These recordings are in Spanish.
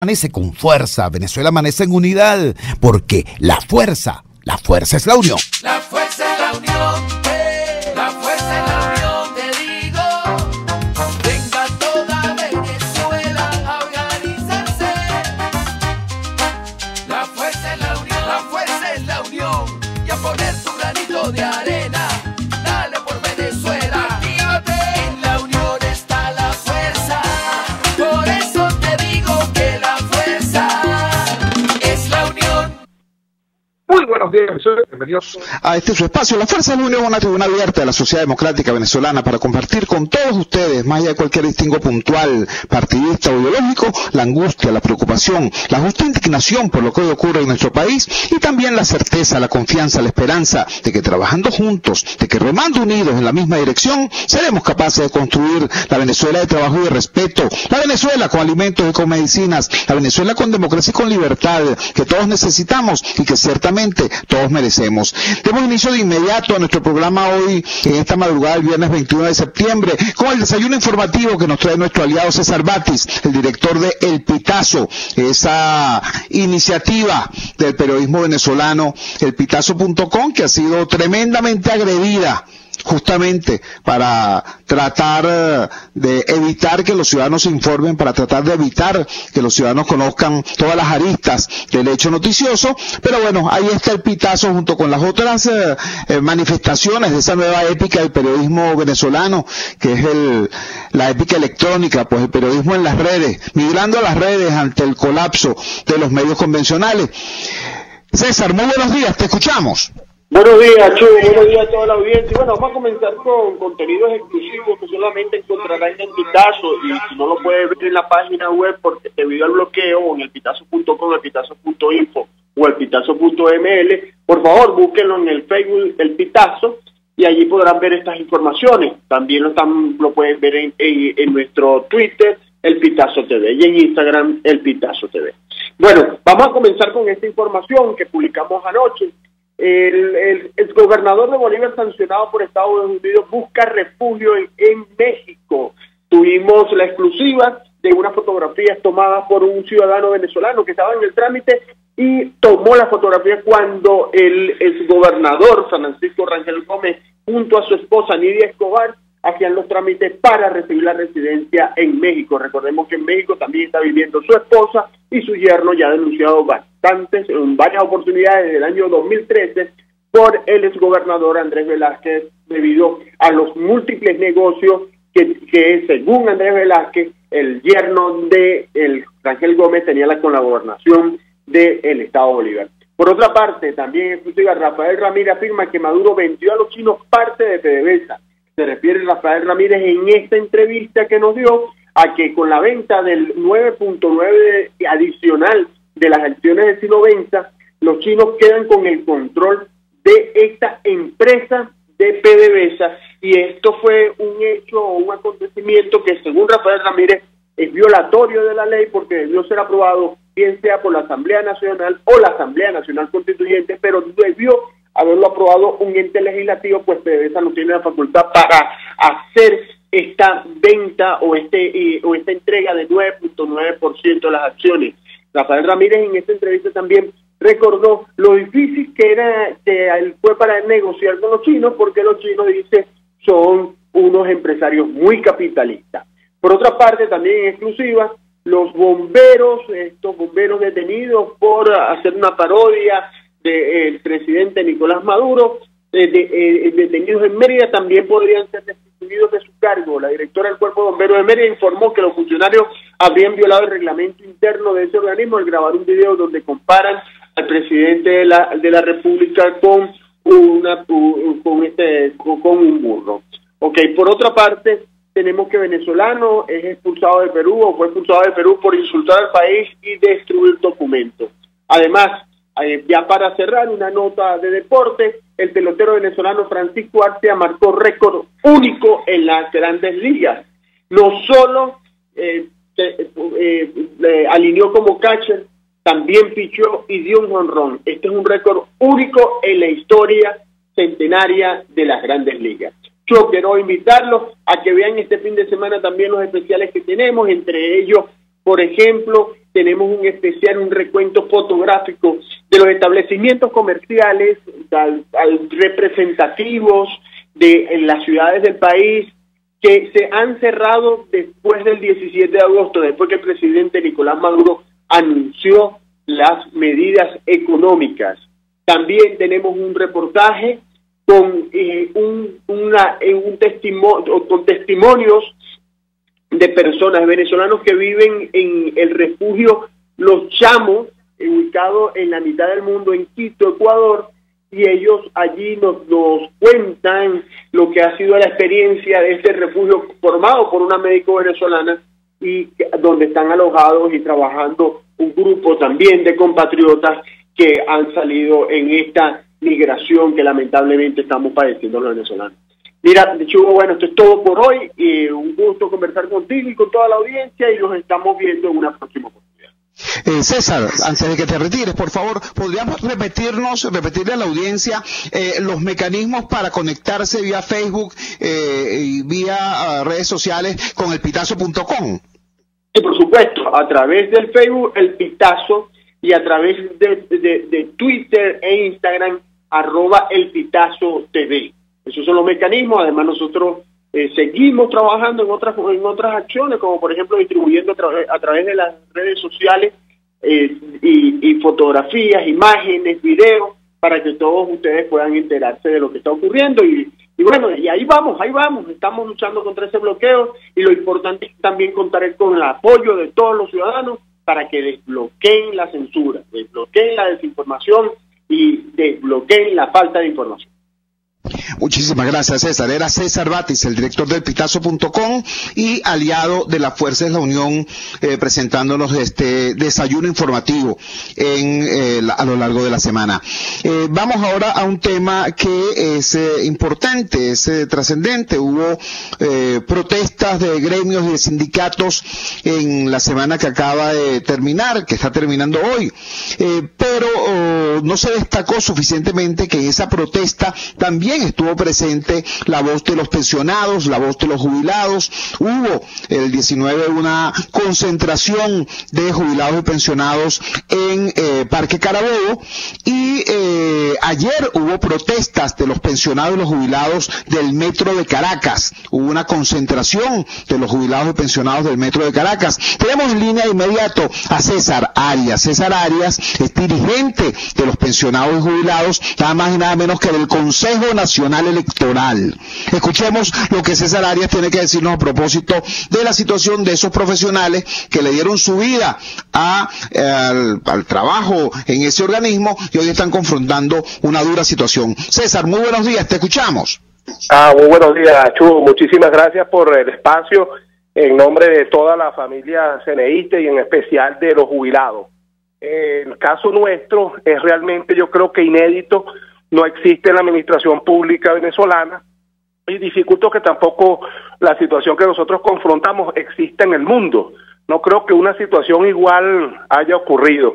Amanece con fuerza, Venezuela amanece en unidad, porque la fuerza es la unión. La fuerza es la unión, la fuerza es la unión, te digo. Venga toda Venezuela a organizarse. La fuerza es la unión, la fuerza es la unión. Y a poner tu granito de arena, dale por Venezuela. Actívate, en la unión está la fuerza. Por eso te digo que la fuerza es la unión. Muy buenos días, bienvenidos a este su espacio, La Fuerza de la Unión, una tribuna abierta de la sociedad democrática venezolana para compartir con todos ustedes, más allá de cualquier distingo puntual, partidista o ideológico, la angustia, la preocupación, la justa indignación por lo que hoy ocurre en nuestro país y también la certeza, la confianza, la esperanza de que trabajando juntos, de que remando unidos en la misma dirección, seremos capaces de construir la Venezuela de trabajo y de respeto, la Venezuela con alimentos y con medicinas, la Venezuela con democracia y con libertad, que todos necesitamos y que ciertamente todos merecemos. Demos inicio de inmediato a nuestro programa hoy, en esta madrugada del viernes 21 de septiembre, con el desayuno informativo que nos trae nuestro aliado César Batis, el director de El Pitazo, esa iniciativa del periodismo venezolano, elpitazo.com, que ha sido tremendamente agredida justamente para tratar de evitar que los ciudadanos se informen, para tratar de evitar que los ciudadanos conozcan todas las aristas del hecho noticioso. Pero bueno, ahí está El Pitazo junto con las otras manifestaciones de esa nueva épica del periodismo venezolano, que es la épica electrónica, pues el periodismo en las redes, migrando a las redes ante el colapso de los medios convencionales. César, muy buenos días, te escuchamos. Buenos días, Chuy, buenos días a toda la audiencia. Bueno, vamos a comenzar con contenidos exclusivos que solamente encontrarán en El Pitazo, y si no lo puedes ver en la página web porque debido al bloqueo, o en elpitazo.com, elpitazo.info o elpitazo.ml, por favor búsquenlo en el Facebook El Pitazo y allí podrán ver estas informaciones. También lo pueden ver en nuestro Twitter, El Pitazo TV, y en Instagram, El Pitazo TV. Bueno, vamos a comenzar con esta información que publicamos anoche. El gobernador de Bolívar, sancionado por Estados Unidos, busca refugio en México. Tuvimos la exclusiva de unas fotografías tomadas por un ciudadano venezolano que estaba en el trámite y tomó la fotografía cuando el exgobernador Francisco Rangel Gómez, junto a su esposa Nidia Escobar, hacían los trámites para recibir la residencia en México. Recordemos que en México también está viviendo su esposa y su yerno, ya denunciado en varias oportunidades desde el año 2013 por el exgobernador Andrés Velázquez, debido a los múltiples negocios que según Andrés Velázquez, el yerno de el Rangel Gómez tenía con la gobernación del Estado Bolívar. Por otra parte, también exclusiva, Rafael Ramírez afirma que Maduro vendió a los chinos parte de PDVSA. Se refiere Rafael Ramírez en esta entrevista que nos dio a que con la venta del 9.9 adicional de las acciones de Sinoventa, los chinos quedan con el control de esta empresa de PDVSA, y esto fue un hecho o un acontecimiento que según Rafael Ramírez es violatorio de la ley porque debió ser aprobado bien sea por la Asamblea Nacional o la Asamblea Nacional Constituyente, pero debió haberlo aprobado un ente legislativo, pues PDVSA no tiene la facultad para hacer esta venta o esta entrega de 9.9% de las acciones. Rafael Ramírez en esta entrevista también recordó lo difícil que fue para negociar con los chinos, porque los chinos, dice, son unos empresarios muy capitalistas. Por otra parte, también en exclusiva, los bomberos, estos bomberos detenidos por hacer una parodia del presidente Nicolás Maduro, detenidos en Mérida, también podrían ser destituidos de su cargo. La directora del Cuerpo de Bomberos de Mérida informó que los funcionarios habrían violado el reglamento interno de ese organismo al grabar un video donde comparan al presidente de la República con un burro. Okay, por otra parte, tenemos que venezolano es expulsado de Perú o fue expulsado de Perú por insultar al país y destruir documentos. Además, ya para cerrar, una nota de deporte, el pelotero venezolano Francisco Arcia marcó récord único en las Grandes Ligas. No solo alineó como catcher, también pichó y dio un jonrón. Este es un récord único en la historia centenaria de las Grandes Ligas. Yo quiero invitarlos a que vean este fin de semana también los especiales que tenemos, entre ellos, por ejemplo, tenemos un especial, un recuento fotográfico de los establecimientos comerciales representativos en las ciudades del país que se han cerrado después del 17 de agosto, después que el presidente Nicolás Maduro anunció las medidas económicas. También tenemos un reportaje con con testimonios de personas, venezolanos que viven en el refugio Los Chamos, ubicado en la mitad del mundo, en Quito, Ecuador, y ellos allí nos cuentan lo que ha sido la experiencia de este refugio formado por una médico venezolana y donde están alojados y trabajando un grupo también de compatriotas que han salido en esta migración que lamentablemente estamos padeciendo los venezolanos. Mira, Chugo, bueno, esto es todo por hoy. Un gusto conversar contigo y con toda la audiencia y nos estamos viendo en una próxima oportunidad. César, antes de que te retires, por favor, ¿podríamos repetirle a la audiencia los mecanismos para conectarse vía Facebook y vía redes sociales con elpitazo.com? Sí, por supuesto, a través del Facebook, El Pitazo, y a través de Twitter e Instagram, @elpitazo.tv. Esos son los mecanismos. Además, nosotros seguimos trabajando en otras acciones, como por ejemplo distribuyendo a través de las redes sociales y fotografías, imágenes, videos, para que todos ustedes puedan enterarse de lo que está ocurriendo. Y bueno, y ahí vamos, estamos luchando contra ese bloqueo, y lo importante es también contar con el apoyo de todos los ciudadanos para que desbloqueen la censura, desbloqueen la desinformación y desbloqueen la falta de información. Muchísimas gracias, César. Era César Batis, el director del Pitazo.com y aliado de la Fuerza de la Unión, presentándonos este desayuno informativo a lo largo de la semana. Vamos ahora a un tema que es importante, es trascendente. Hubo protestas de gremios y de sindicatos en la semana que acaba de terminar, que está terminando hoy, pero no se destacó suficientemente que en esa protesta también estuvo presente la voz de los pensionados, la voz de los jubilados. Hubo el 19 una concentración de jubilados y pensionados en Parque Carabobo, y ayer hubo protestas de los pensionados y los jubilados del Metro de Caracas. Hubo una concentración de los jubilados y pensionados del Metro de Caracas. Tenemos en línea de inmediato a César Arias. César Arias es dirigente de los pensionados y jubilados, nada más y nada menos que del Consejo Nacional Electoral. Escuchemos lo que César Arias tiene que decirnos a propósito de la situación de esos profesionales que le dieron su vida al trabajo en ese organismo y hoy están confrontando una dura situación. César, muy buenos días, te escuchamos. Muy buenos días, Chu. Muchísimas gracias por el espacio en nombre de toda la familia ceneísta y en especial de los jubilados. El caso nuestro es realmente, yo creo que inédito. No existe en la administración pública venezolana y dificulto que tampoco la situación que nosotros confrontamos exista en el mundo. No creo que una situación igual haya ocurrido.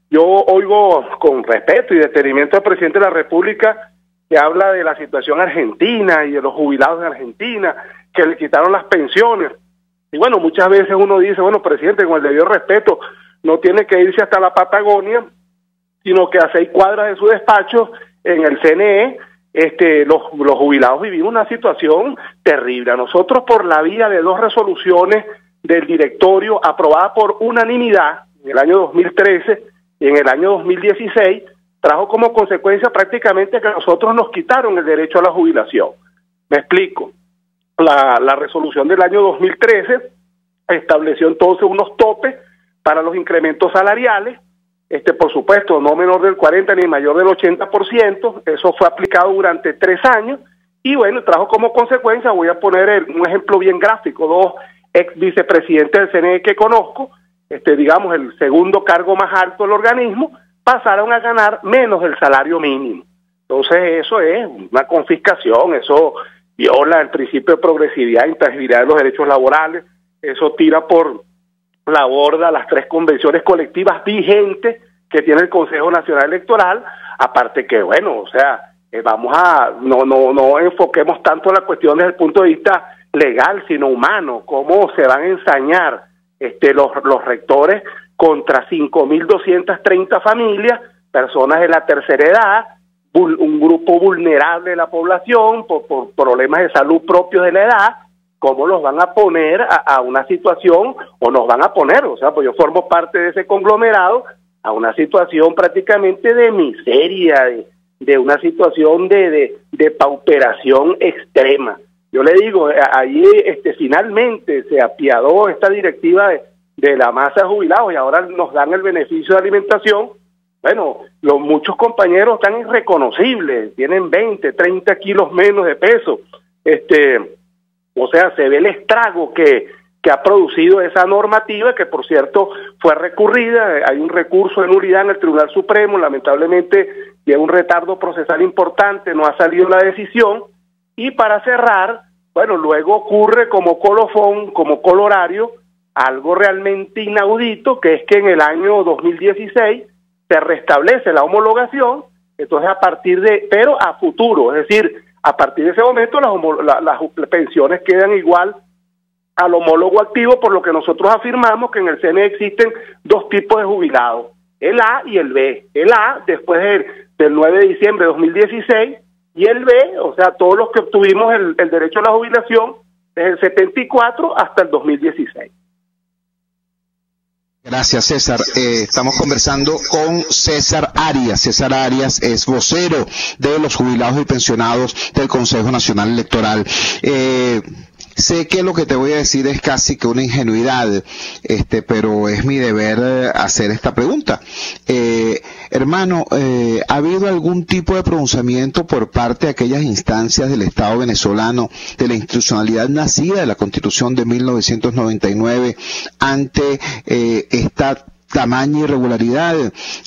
Yo oigo con respeto y detenimiento al presidente de la República que habla de la situación argentina y de los jubilados de Argentina, que le quitaron las pensiones. Y bueno, muchas veces uno dice, bueno, presidente, con el debido respeto, no tiene que irse hasta la Patagonia, sino que a 6 cuadras de su despacho, en el CNE, los jubilados vivimos una situación terrible. A nosotros, por la vía de 2 resoluciones del directorio aprobadas por unanimidad en el año 2013 y en el año 2016, trajo como consecuencia prácticamente que a nosotros nos quitaron el derecho a la jubilación. Me explico. La resolución del año 2013 estableció entonces unos topes para los incrementos salariales, por supuesto, no menor del 40 ni mayor del 80%, eso fue aplicado durante 3 años, y bueno, trajo como consecuencia, voy a poner un ejemplo bien gráfico, 2 ex vicepresidentes del CNE que conozco, digamos el segundo cargo más alto del organismo, pasaron a ganar menos del salario mínimo. Entonces eso es una confiscación, eso viola el principio de progresividad e intangibilidad de los derechos laborales, eso tira por la borda las 3 convenciones colectivas vigentes que tiene el Consejo Nacional Electoral, aparte que, bueno, o sea, no enfoquemos tanto la cuestión desde el punto de vista legal, sino humano, cómo se van a ensañar los rectores contra 5.230 familias, personas de la tercera edad, un grupo vulnerable de la población por problemas de salud propios de la edad. ¿Cómo los van a poner a una situación, o nos van a poner, o sea, pues yo formo parte de ese conglomerado, a una situación prácticamente de miseria, de una situación de pauperación extrema? Yo le digo, ahí finalmente se apiadó esta directiva de la masa de jubilados y ahora nos dan el beneficio de alimentación. Bueno, muchos compañeros están irreconocibles, tienen 20, 30 kilos menos de peso. O sea, se ve el estrago que ha producido esa normativa, que por cierto fue recurrida. Hay un recurso de nulidad en el Tribunal Supremo, lamentablemente lleva un retardo procesal importante, no ha salido la decisión. Y para cerrar, bueno, luego ocurre como colofón, como colorario, algo realmente inaudito, que es que en el año 2016 se restablece la homologación. Entonces pero a futuro, es decir, a partir de ese momento las pensiones quedan igual al homólogo activo, por lo que nosotros afirmamos que en el CNE existen dos tipos de jubilados, el A y el B. El A después del 9 de diciembre de 2016, y el B, o sea, todos los que obtuvimos el derecho a la jubilación desde el 74 hasta el 2016. Gracias, César. Estamos conversando con César Arias. César Arias es vocero de los jubilados y pensionados del Consejo Nacional Electoral. Sé que lo que te voy a decir es casi que una ingenuidad, pero es mi deber hacer esta pregunta. Hermano, ¿ha habido algún tipo de pronunciamiento por parte de aquellas instancias del Estado venezolano, de la institucionalidad nacida de la Constitución de 1999, ante esta tamaña irregularidad?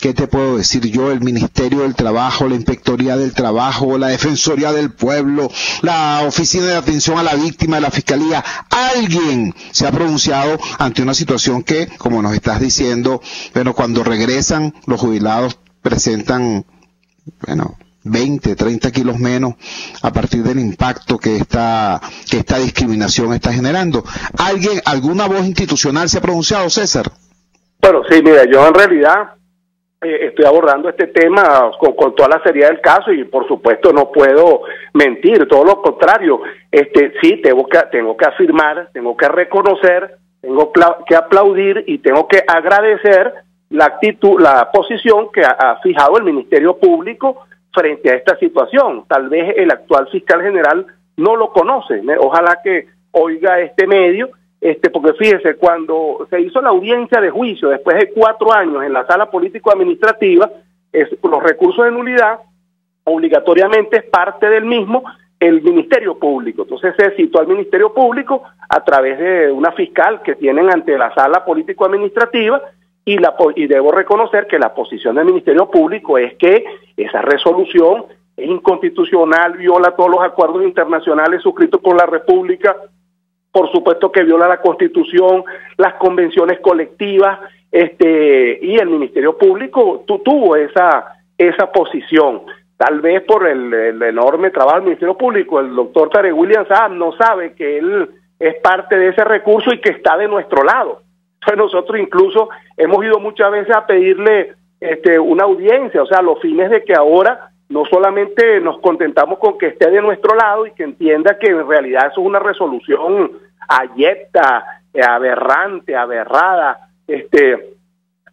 ¿Qué te puedo decir yo? El Ministerio del Trabajo, la Inspectoría del Trabajo, la Defensoría del Pueblo, la Oficina de Atención a la Víctima de la Fiscalía. ¿Alguien se ha pronunciado ante una situación que, como nos estás diciendo, bueno, cuando regresan los jubilados presentan, 20, 30 kilos menos a partir del impacto que esta discriminación está generando? ¿Alguna voz institucional se ha pronunciado, César? Bueno, sí, mira, yo en realidad estoy abordando este tema con toda la seriedad del caso y por supuesto no puedo mentir, todo lo contrario. Sí, tengo que afirmar, tengo que reconocer, tengo que aplaudir y tengo que agradecer la actitud, la posición que ha fijado el Ministerio Público frente a esta situación. Tal vez el actual fiscal general no lo conoce, ojalá que oiga este medio. Porque fíjese, cuando se hizo la audiencia de juicio después de 4 años en la sala político-administrativa, los recursos de nulidad obligatoriamente es parte del mismo el Ministerio Público. Entonces se citó al Ministerio Público a través de una fiscal que tienen ante la sala político-administrativa y debo reconocer que la posición del Ministerio Público es que esa resolución es inconstitucional, viola todos los acuerdos internacionales suscritos por la República. Por supuesto que viola la Constitución, las convenciones colectivas, y el Ministerio Público tuvo esa posición. Tal vez por el enorme trabajo del Ministerio Público, el doctor Tarek William Saab no sabe que él es parte de ese recurso y que está de nuestro lado. Entonces nosotros incluso hemos ido muchas veces a pedirle una audiencia, o sea, a los fines de que ahora no solamente nos contentamos con que esté de nuestro lado y que entienda que en realidad eso es una resolución abyecta, aberrante, aberrada,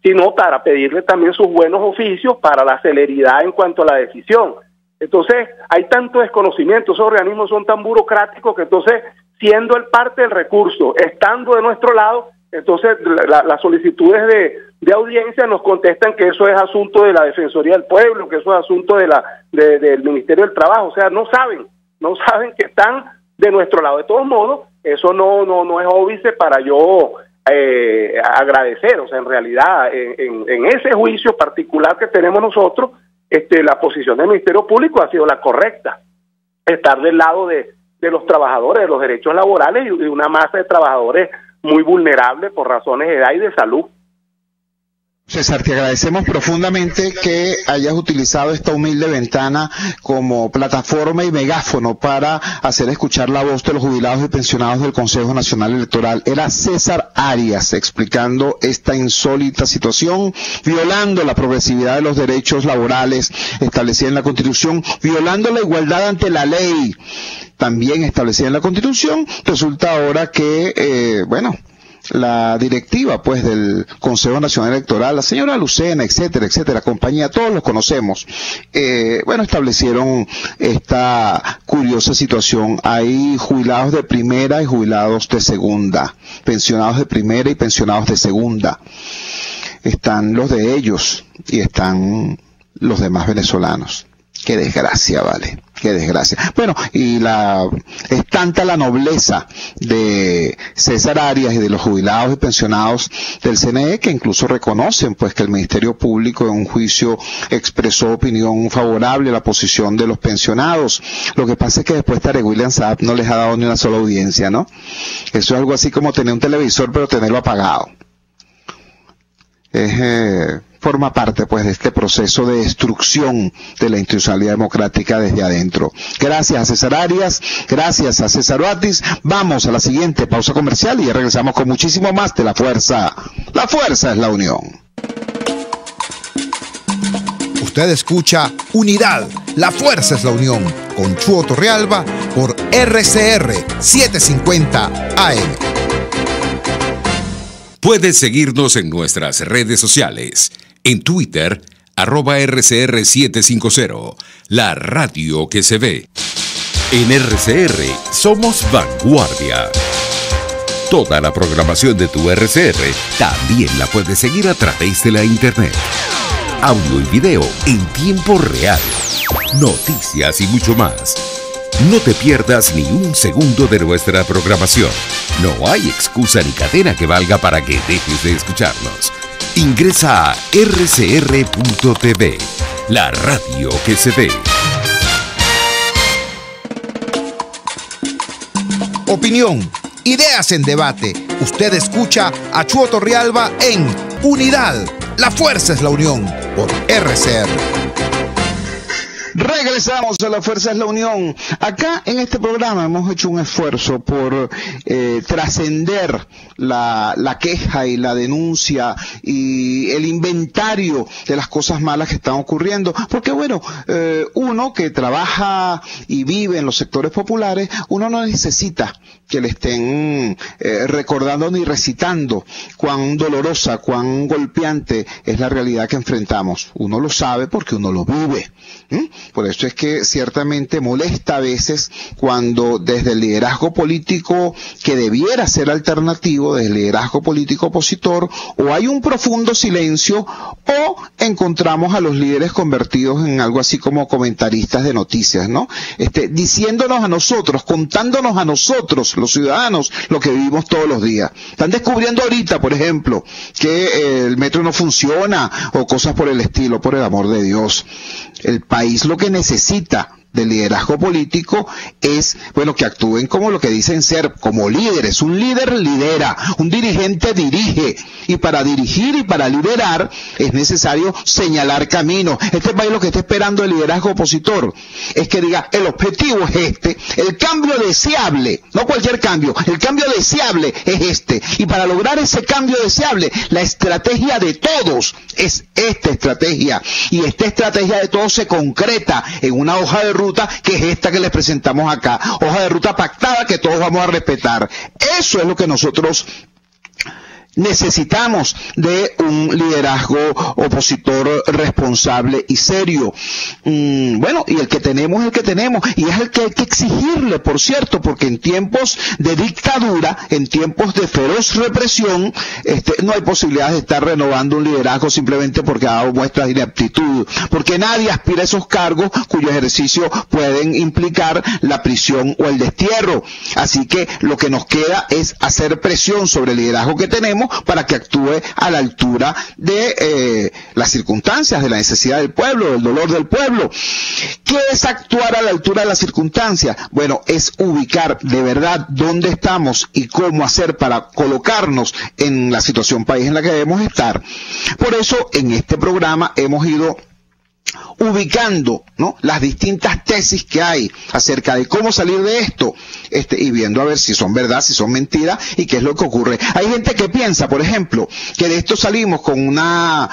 sino para pedirle también sus buenos oficios para la celeridad en cuanto a la decisión. Entonces, hay tanto desconocimiento, esos organismos son tan burocráticos que entonces, siendo el parte del recurso, estando de nuestro lado, entonces las solicitudes de audiencia nos contestan que eso es asunto de la Defensoría del Pueblo, que eso es asunto del Ministerio del Trabajo. O sea, no saben que están de nuestro lado. De todos modos, eso no es óbice para yo agradecer. O sea, en realidad, en ese juicio particular que tenemos nosotros, la posición del Ministerio Público ha sido la correcta. Estar del lado de los trabajadores, de los derechos laborales y de una masa de trabajadores muy vulnerable por razones de edad y de salud. César, te agradecemos profundamente que hayas utilizado esta humilde ventana como plataforma y megáfono para hacer escuchar la voz de los jubilados y pensionados del Consejo Nacional Electoral. Era César Arias explicando esta insólita situación, violando la progresividad de los derechos laborales establecida en la Constitución, violando la igualdad ante la ley también establecida en la Constitución. Resulta ahora que, la directiva pues del Consejo Nacional Electoral, la señora Lucena, etcétera, etcétera, compañía, todos los conocemos, establecieron esta curiosa situación. Hay jubilados de primera y jubilados de segunda, pensionados de primera y pensionados de segunda. Están los de ellos y están los demás venezolanos. Qué desgracia, vale, qué desgracia. Bueno, y es tanta la nobleza de César Arias y de los jubilados y pensionados del CNE que incluso reconocen pues que el Ministerio Público en un juicio expresó opinión favorable a la posición de los pensionados. Lo que pasa es que después Tarek William Saab no les ha dado ni una sola audiencia, ¿no? Eso es algo así como tener un televisor pero tenerlo apagado. Forma parte pues de este proceso de destrucción de la institucionalidad democrática desde adentro. Gracias a César Arias, gracias a César Batis. Vamos a la siguiente pausa comercial y ya regresamos con muchísimo más de La Fuerza. La Fuerza es la Unión. Usted escucha Unidad, La Fuerza es la Unión, con Chuo Torrealba por RCR 750 AM. Puedes seguirnos en nuestras redes sociales. En Twitter, @RCR750, la radio que se ve. En RCR somos vanguardia. Toda la programación de tu RCR también la puedes seguir a través de la internet. Audio y video en tiempo real. Noticias y mucho más. No te pierdas ni un segundo de nuestra programación. No hay excusa ni cadena que valga para que dejes de escucharnos. Ingresa a rcr.tv, la radio que se ve. Opinión, ideas en debate. Usted escucha a Chuo Torrealba en Unidad, La Fuerza es la Unión, por RCR. Regresamos a La Fuerza es la Unión. Acá en este programa hemos hecho un esfuerzo por trascender la queja y la denuncia y el inventario de las cosas malas que están ocurriendo. Porque bueno, uno que trabaja y vive en los sectores populares, uno no necesita que le estén recordando ni recitando cuán dolorosa, cuán golpeante es la realidad que enfrentamos. Uno lo sabe porque uno lo vive. Por eso es que ciertamente molesta a veces cuando desde el liderazgo político que debiera ser alternativo, desde el liderazgo político opositor, o hay un profundo silencio o encontramos a los líderes convertidos en algo así como comentaristas de noticias, ¿no? Diciéndonos a nosotros, contándonos a nosotros, los ciudadanos, lo que vivimos todos los días. Están descubriendo ahorita, por ejemplo, que el metro no funciona o cosas por el estilo, por el amor de Dios. El país lo que necesita del liderazgo político es, bueno, que actúen como lo que dicen ser, como líderes. Un líder lidera, un dirigente dirige, y para dirigir y para liderar es necesario señalar camino. Este país lo que está esperando el liderazgo opositor es que diga, el objetivo es este, el cambio deseable, no cualquier cambio, el cambio deseable es este, y para lograr ese cambio deseable, la estrategia de todos es esta estrategia, y esta estrategia de todos se concreta en una hoja de ruta que es esta que les presentamos acá, hoja de ruta pactada que todos vamos a respetar. Eso es lo que nosotros necesitamos de un liderazgo opositor responsable y serio. Bueno, y el que tenemos, y es el que hay que exigirle, por cierto, porque en tiempos de dictadura, en tiempos de feroz represión, no hay posibilidad de estar renovando un liderazgo simplemente porque ha dado muestras de ineptitud, porque nadie aspira a esos cargos cuyo ejercicio pueden implicar la prisión o el destierro. Así que lo que nos queda es hacer presión sobre el liderazgo que tenemos tenemos para que actúe a la altura de las circunstancias, de la necesidad del pueblo, del dolor del pueblo. ¿Qué es actuar a la altura de las circunstancias? Bueno, es ubicar de verdad dónde estamos y cómo hacer para colocarnos en la situación país en la que debemos estar. Por eso, en este programa hemos ido ubicando, ¿no?, las distintas tesis que hay acerca de cómo salir de esto, y viendo a ver si son verdad, si son mentiras y qué es lo que ocurre. Hay gente que piensa, por ejemplo, que de esto salimos con una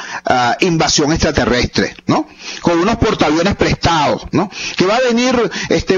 invasión extraterrestre, ¿no?, con unos portaaviones prestados, ¿no?, que va a venir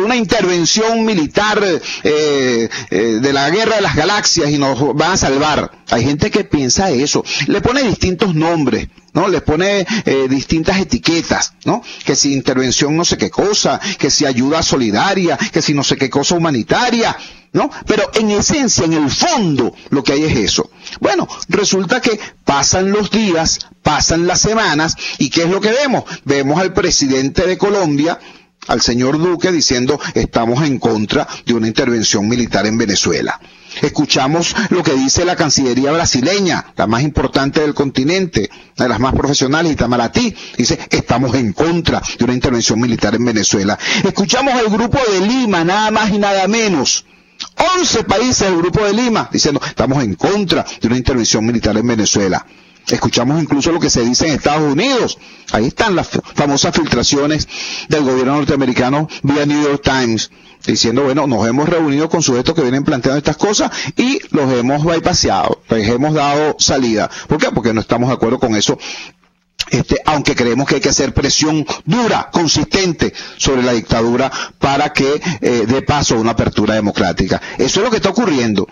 una intervención militar de la guerra de las galaxias y nos van a salvar. Hay gente que piensa eso, le pone distintos nombres, ¿no?, le pone distintas etiquetas, ¿no?, que si intervención no sé qué cosa, que si ayuda solidaria, que si no sé qué cosa humanitaria, ¿no? Pero en esencia, en el fondo, lo que hay es eso. Bueno, resulta que pasan los días, pasan las semanas, ¿y qué es lo que vemos? Vemos al presidente de Colombia, al señor Duque, diciendo estamos en contra de una intervención militar en Venezuela. Escuchamos lo que dice la Cancillería brasileña, la más importante del continente, una de las más profesionales, Itamaraty, dice estamos en contra de una intervención militar en Venezuela. Escuchamos al Grupo de Lima, nada más y nada menos, 11 países del Grupo de Lima, diciendo estamos en contra de una intervención militar en Venezuela. Escuchamos incluso lo que se dice en Estados Unidos. Ahí están las famosas filtraciones del gobierno norteamericano vía New York Times, diciendo, bueno, nos hemos reunido con sujetos que vienen planteando estas cosas y los hemos bypassado, les hemos dado salida. ¿Por qué? Porque no estamos de acuerdo con eso. Aunque creemos que hay que hacer presión dura, consistente sobre la dictadura para que dé paso a una apertura democrática. Eso es lo que está ocurriendo.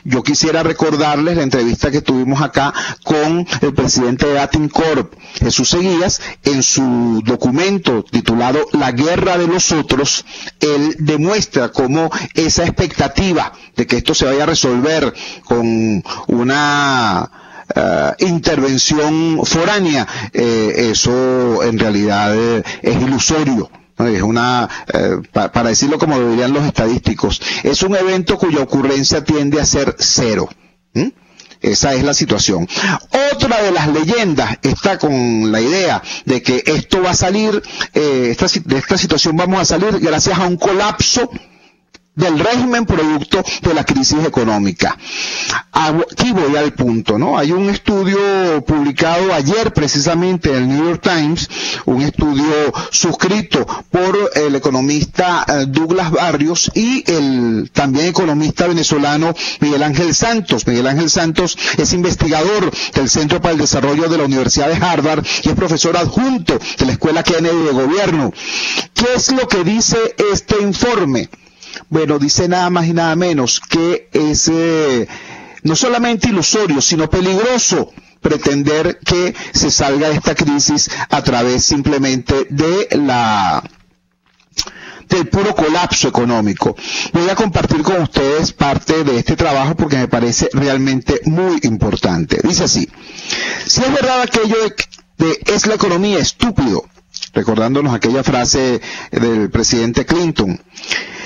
Yo quisiera recordarles la entrevista que tuvimos acá con el presidente de Atincorp, Jesús Seguías. En su documento titulado La Guerra de los Otros, él demuestra cómo esa expectativa de que esto se vaya a resolver con una intervención foránea, eso en realidad es ilusorio. Es para decirlo como lo dirían los estadísticos, es un evento cuya ocurrencia tiende a ser cero. Esa es la situación. Otra de las leyendas está con la idea de que esto va a salir, de esta situación vamos a salir gracias a un colapso del régimen producto de la crisis económica. Aquí voy al punto, ¿no? Hay un estudio publicado ayer precisamente en el New York Times, un estudio suscrito por el economista Douglas Barrios y el también economista venezolano Miguel Ángel Santos. Miguel Ángel Santos es investigador del Centro para el Desarrollo de la Universidad de Harvard y es profesor adjunto de la Escuela Kennedy de Gobierno. ¿Qué es lo que dice este informe? Bueno, dice nada más y nada menos que es no solamente ilusorio, sino peligroso pretender que se salga de esta crisis a través simplemente de del puro colapso económico. Voy a compartir con ustedes parte de este trabajo porque me parece realmente muy importante. Dice así: si es verdad aquello de es la economía estúpido, recordándonos aquella frase del presidente Clinton,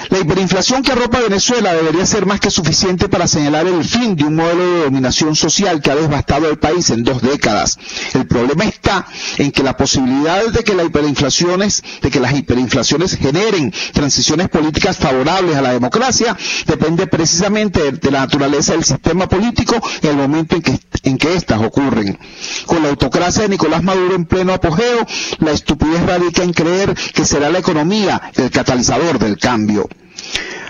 la hiperinflación que arropa Venezuela debería ser más que suficiente para señalar el fin de un modelo de dominación social que ha devastado el país en 2 décadas. El problema está en que la posibilidad de que las hiperinflaciones generen transiciones políticas favorables a la democracia depende precisamente de la naturaleza del sistema político y el momento en que éstas ocurren. Con la autocracia de Nicolás Maduro en pleno apogeo, la estupidez radica en creer que será la economía el catalizador del cambio.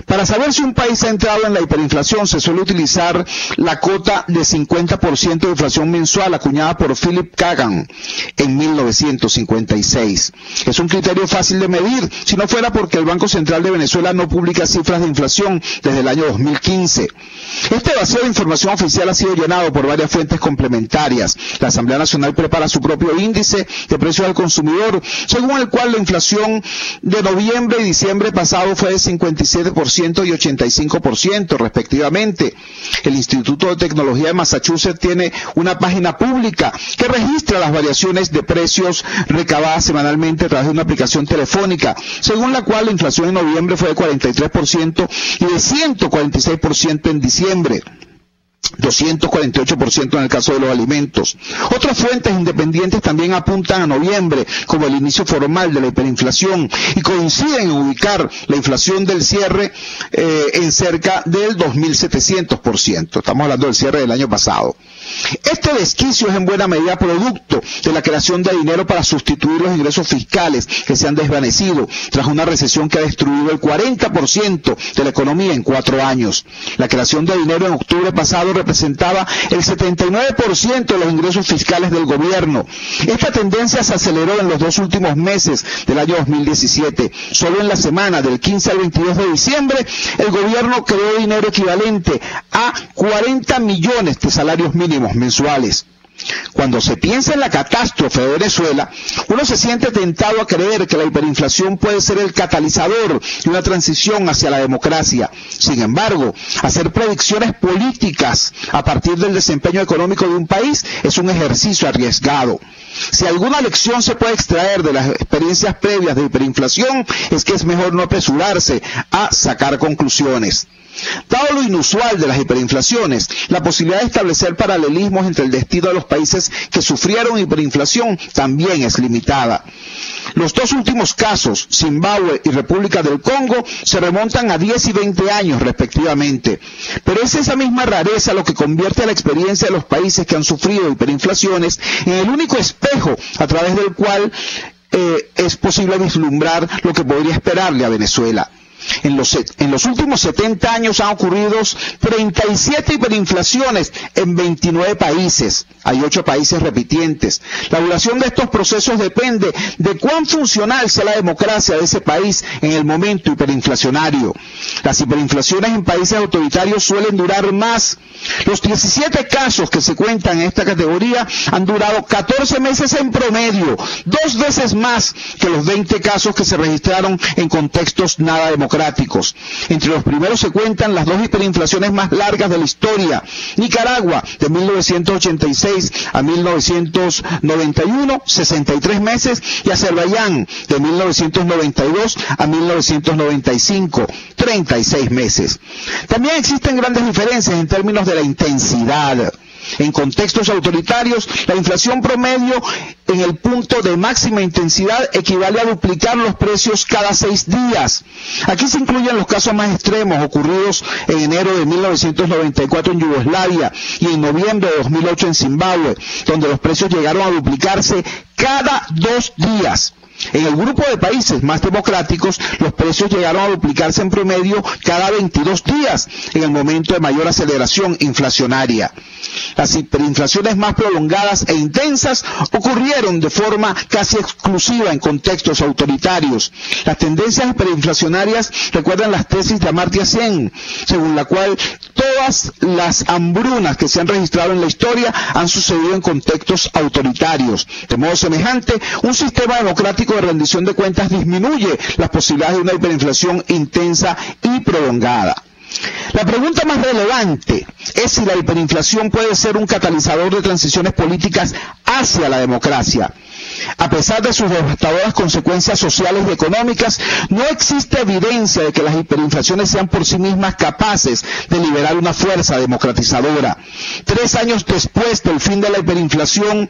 Para saber si un país ha entrado en la hiperinflación se suele utilizar la cota de 50% de inflación mensual acuñada por Philip Kagan en 1956. Es un criterio fácil de medir, si no fuera porque el Banco Central de Venezuela no publica cifras de inflación desde el año 2015. Este vacío de información oficial ha sido llenado por varias fuentes complementarias. La Asamblea Nacional prepara su propio índice de precios al consumidor, según el cual la inflación de noviembre y diciembre pasado fue de 57% y 85% respectivamente. El Instituto de Tecnología de Massachusetts tiene una página pública que registra las variaciones de precios recabadas semanalmente a través de una aplicación telefónica, según la cual la inflación en noviembre fue de 43% y de 146% en diciembre. 248% en el caso de los alimentos. Otras fuentes independientes también apuntan a noviembre como el inicio formal de la hiperinflación y coinciden en ubicar la inflación del cierre en cerca del 2.700%. Estamos hablando del cierre del año pasado. Este desquicio es en buena medida producto de la creación de dinero para sustituir los ingresos fiscales que se han desvanecido tras una recesión que ha destruido el 40% de la economía en 4 años. La creación de dinero en octubre pasado representaba el 79% de los ingresos fiscales del gobierno. Esta tendencia se aceleró en los 2 últimos meses del año 2017. Solo en la semana del 15 al 22 de diciembre, el gobierno creó dinero equivalente a 40 millones de salarios mínimos mensuales. Cuando se piensa en la catástrofe de Venezuela, uno se siente tentado a creer que la hiperinflación puede ser el catalizador de una transición hacia la democracia. Sin embargo, hacer predicciones políticas a partir del desempeño económico de un país es un ejercicio arriesgado. Si alguna lección se puede extraer de las experiencias previas de hiperinflación, es que es mejor no apresurarse a sacar conclusiones. Dado lo inusual de las hiperinflaciones, la posibilidad de establecer paralelismos entre el destino de los países que sufrieron hiperinflación también es limitada. Los 2 últimos casos, Zimbabue y República del Congo, se remontan a 10 y 20 años respectivamente. Pero es esa misma rareza lo que convierte a la experiencia de los países que han sufrido hiperinflaciones en el único espejo a través del cual es posible vislumbrar lo que podría esperarle a Venezuela. En los últimos 70 años han ocurrido 37 hiperinflaciones en 29 países. Hay 8 países repitientes. La duración de estos procesos depende de cuán funcional sea la democracia de ese país en el momento hiperinflacionario. Las hiperinflaciones en países autoritarios suelen durar más. Los 17 casos que se cuentan en esta categoría han durado 14 meses en promedio, 2 veces más que los 20 casos que se registraron en contextos nada democráticos. Entre los primeros se cuentan las 2 hiperinflaciones más largas de la historia: Nicaragua, de 1986 a 1991, 63 meses, y Azerbaiyán, de 1992 a 1995, 36 meses. También existen grandes diferencias en términos de la intensidad. En contextos autoritarios, la inflación promedio en el punto de máxima intensidad equivale a duplicar los precios cada 6 días. Aquí se incluyen los casos más extremos ocurridos en enero de 1994 en Yugoslavia y en noviembre de 2008 en Zimbabue, donde los precios llegaron a duplicarse cada 2 días. En el grupo de países más democráticos, los precios llegaron a duplicarse en promedio cada 22 días, en el momento de mayor aceleración inflacionaria. Las hiperinflaciones más prolongadas e intensas ocurrieron de forma casi exclusiva en contextos autoritarios. Las tendencias hiperinflacionarias recuerdan las tesis de Amartya Sen, según la cual todas las hambrunas que se han registrado en la historia han sucedido en contextos autoritarios. De modo semejante, un sistema democrático de rendición de cuentas disminuye las posibilidades de una hiperinflación intensa y prolongada. La pregunta más relevante es si la hiperinflación puede ser un catalizador de transiciones políticas hacia la democracia. A pesar de sus devastadoras consecuencias sociales y económicas, no existe evidencia de que las hiperinflaciones sean por sí mismas capaces de liberar una fuerza democratizadora. 3 años después del fin de la hiperinflación,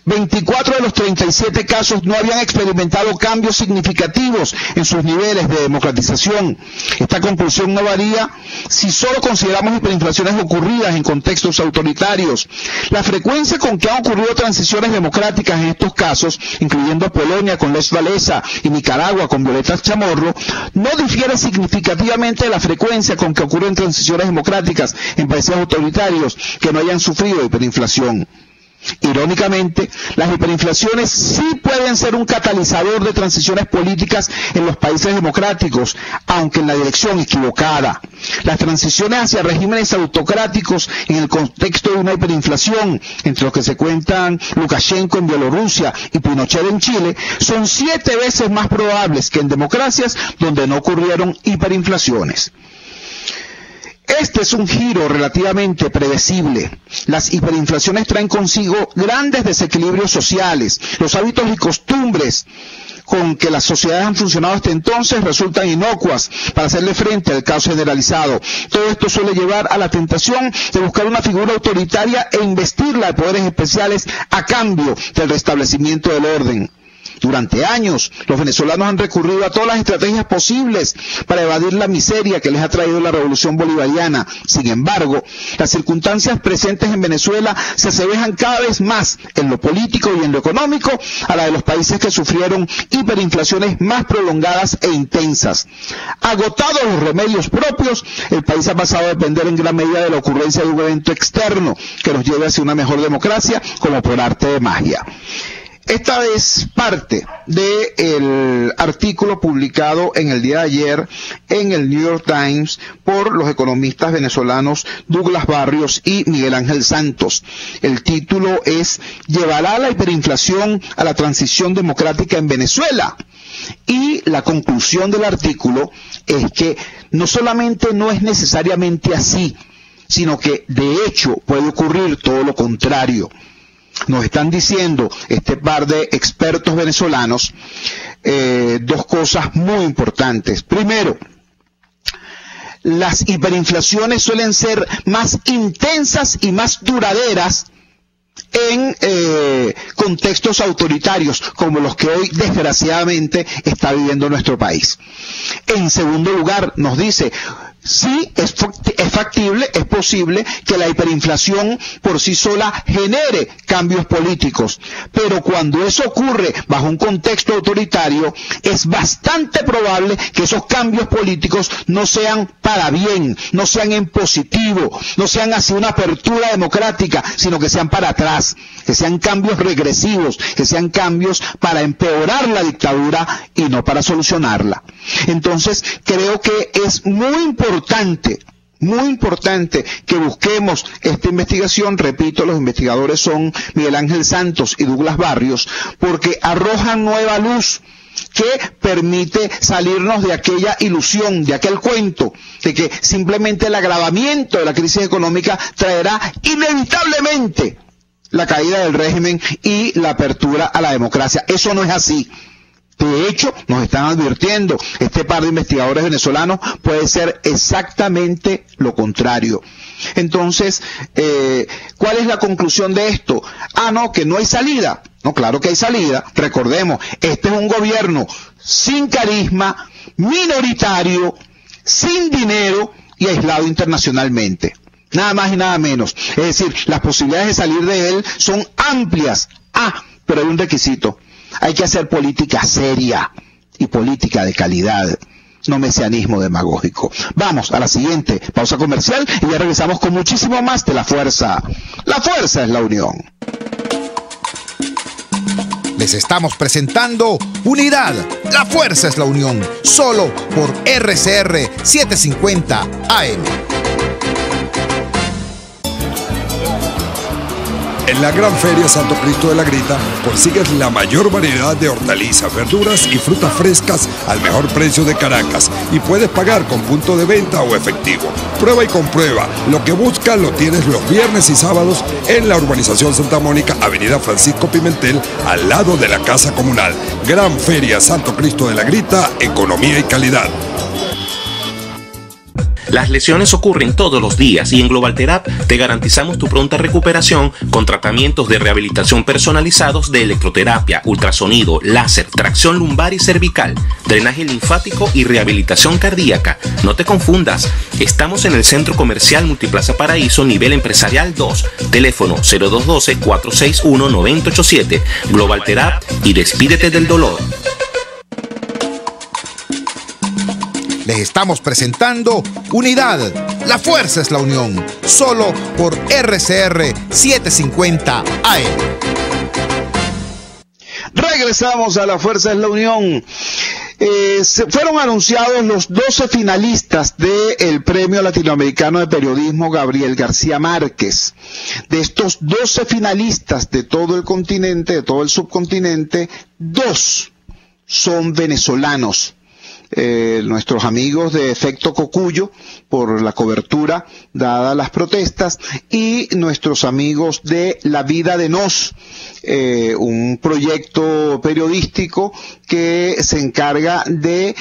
24 de los 37 casos no habían experimentado cambios significativos en sus niveles de democratización. Esta conclusión no varía si solo consideramos hiperinflaciones ocurridas en contextos autoritarios. La frecuencia con que han ocurrido transiciones democráticas en estos casos, incluyendo Polonia con Lech Walesa y Nicaragua con Violeta Chamorro, no difiere significativamente de la frecuencia con que ocurren transiciones democráticas en países autoritarios que no hayan sufrido hiperinflación. Irónicamente, las hiperinflaciones sí pueden ser un catalizador de transiciones políticas en los países democráticos, aunque en la dirección equivocada. Las transiciones hacia regímenes autocráticos en el contexto de una hiperinflación, entre los que se cuentan Lukashenko en Bielorrusia y Pinochet en Chile, son 7 veces más probables que en democracias donde no ocurrieron hiperinflaciones. Este es un giro relativamente predecible. Las hiperinflaciones traen consigo grandes desequilibrios sociales. Los hábitos y costumbres con que las sociedades han funcionado hasta entonces resultan inocuas para hacerle frente al caos generalizado. Todo esto suele llevar a la tentación de buscar una figura autoritaria e investirla de poderes especiales a cambio del restablecimiento del orden. Durante años, los venezolanos han recurrido a todas las estrategias posibles para evadir la miseria que les ha traído la revolución bolivariana. Sin embargo, las circunstancias presentes en Venezuela se asemejan cada vez más en lo político y en lo económico a la de los países que sufrieron hiperinflaciones más prolongadas e intensas. Agotados los remedios propios, el país ha pasado a depender en gran medida de la ocurrencia de un evento externo que nos lleve hacia una mejor democracia como por arte de magia. Esta es parte del artículo publicado en el día de ayer en el New York Times por los economistas venezolanos Douglas Barrios y Miguel Ángel Santos. El título es ¿Llevará la hiperinflación a la transición democrática en Venezuela? Y la conclusión del artículo es que no solamente no es necesariamente así, sino que de hecho puede ocurrir todo lo contrario. Nos están diciendo este par de expertos venezolanos dos cosas muy importantes. Primero, las hiperinflaciones suelen ser más intensas y más duraderas en contextos autoritarios como los que hoy desgraciadamente está viviendo nuestro país. En segundo lugar, nos dice, sí, es factible, es posible que la hiperinflación por sí sola genere cambios políticos, pero cuando eso ocurre bajo un contexto autoritario, es bastante probable que esos cambios políticos no sean para bien, no sean en positivo, no sean hacia una apertura democrática, sino que sean para atrás, que sean cambios regresivos, que sean cambios para empeorar la dictadura y no para solucionarla. Entonces, creo que es muy importante que busquemos esta investigación. Repito, los investigadores son Miguel Ángel Santos y Douglas Barrios, porque arrojan nueva luz que permite salirnos de aquella ilusión, de aquel cuento, de que simplemente el agravamiento de la crisis económica traerá inevitablemente la caída del régimen y la apertura a la democracia. Eso no es así. De hecho, nos están advirtiendo, este par de investigadores venezolanos puede ser exactamente lo contrario. Entonces, ¿cuál es la conclusión de esto? No, que no hay salida. No, claro que hay salida. Recordemos, este es un gobierno sin carisma, minoritario, sin dinero y aislado internacionalmente. Nada más y nada menos. Es decir, las posibilidades de salir de él son amplias. Pero hay un requisito. Hay que hacer política seria y política de calidad, no mesianismo demagógico. Vamos a la siguiente pausa comercial y ya regresamos con muchísimo más de La Fuerza. La Fuerza es la unión. Les estamos presentando Unidad. La Fuerza es la unión. Solo por RCR 750 AM. En la Gran Feria Santo Cristo de la Grita consigues la mayor variedad de hortalizas, verduras y frutas frescas al mejor precio de Caracas y puedes pagar con punto de venta o efectivo. Prueba y comprueba. Lo que buscas lo tienes los viernes y sábados en la urbanización Santa Mónica, Avenida Francisco Pimentel, al lado de la Casa Comunal. Gran Feria Santo Cristo de la Grita, economía y calidad. Las lesiones ocurren todos los días y en Globalterap te garantizamos tu pronta recuperación con tratamientos de rehabilitación personalizados de electroterapia, ultrasonido, láser, tracción lumbar y cervical, drenaje linfático y rehabilitación cardíaca. No te confundas, estamos en el Centro Comercial Multiplaza Paraíso, nivel empresarial 2, teléfono 0212-461-9087, Globalterap y despídete del dolor. Les estamos presentando Unidad. La Fuerza es la unión. Solo por RCR 750 AM. Regresamos a La Fuerza es la unión. Fueron anunciados los 12 finalistas del Premio Latinoamericano de Periodismo Gabriel García Márquez. De estos 12 finalistas de todo el continente, de todo el subcontinente, 2 son venezolanos. nuestros amigos de Efecto Cocuyo por la cobertura dada las protestas, y nuestros amigos de La Vida de Nos, un proyecto periodístico que se encarga de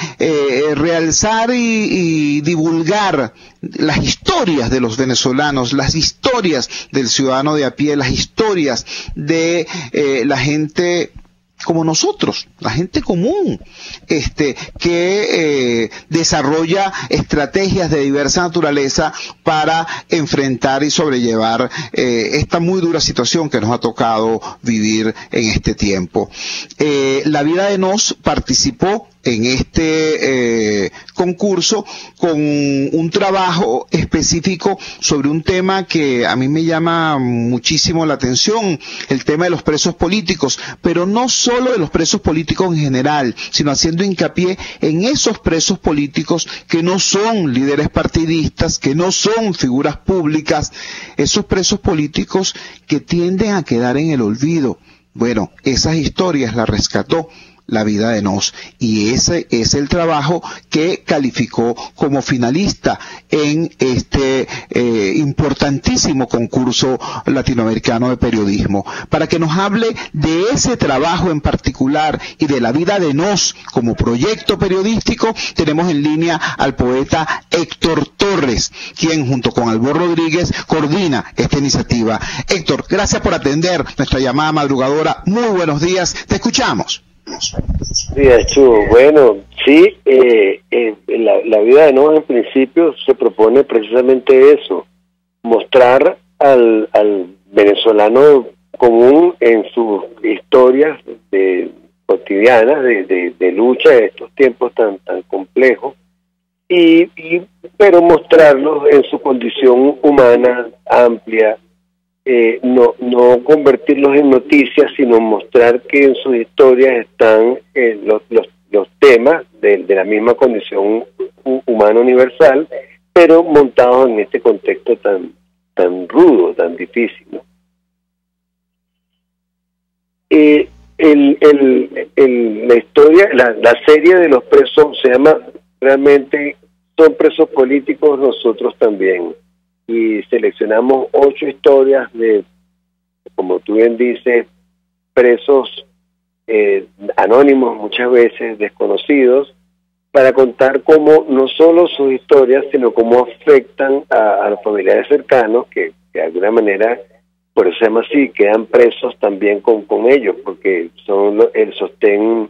realzar y divulgar las historias de los venezolanos, las historias del ciudadano de a pie, las historias de la gente como nosotros, la gente común, que desarrolla estrategias de diversa naturaleza para enfrentar y sobrellevar esta muy dura situación que nos ha tocado vivir en este tiempo. La Vida de Nos participó en este concurso con un trabajo específico sobre un tema que a mí me llama muchísimo la atención, el tema de los presos políticos, pero no solo de los presos políticos en general, sino haciendo hincapié en esos presos políticos que no son líderes partidistas, que no son figuras públicas, esos presos políticos que tienden a quedar en el olvido. Bueno, esas historias las rescató La Vida de Nos, y ese es el trabajo que calificó como finalista en este importantísimo concurso latinoamericano de periodismo. Para que nos hable de ese trabajo en particular y de La Vida de Nos como proyecto periodístico, tenemos en línea al poeta Héctor Torres, quien junto con Albor Rodríguez coordina esta iniciativa. Héctor, gracias por atender nuestra llamada madrugadora. Muy buenos días, te escuchamos. Días, Chu. Bueno, sí, la Vida de Nos en principio se propone precisamente eso, mostrar al venezolano común en sus historias cotidianas de lucha de estos tiempos tan complejos, pero mostrarlos en su condición humana amplia. No convertirlos en noticias, sino mostrar que en sus historias están los temas de la misma condición humana universal, pero montados en este contexto tan rudo, tan difícil, ¿no? La historia, la serie de los presos se llama realmente Son Presos Políticos Nosotros También, y seleccionamos 8 historias de, como tú bien dices, presos anónimos, muchas veces desconocidos, para contar cómo no solo sus historias, sino cómo afectan a los familiares cercanos, que de alguna manera, por eso se llama así, quedan presos también con ellos, porque son el sostén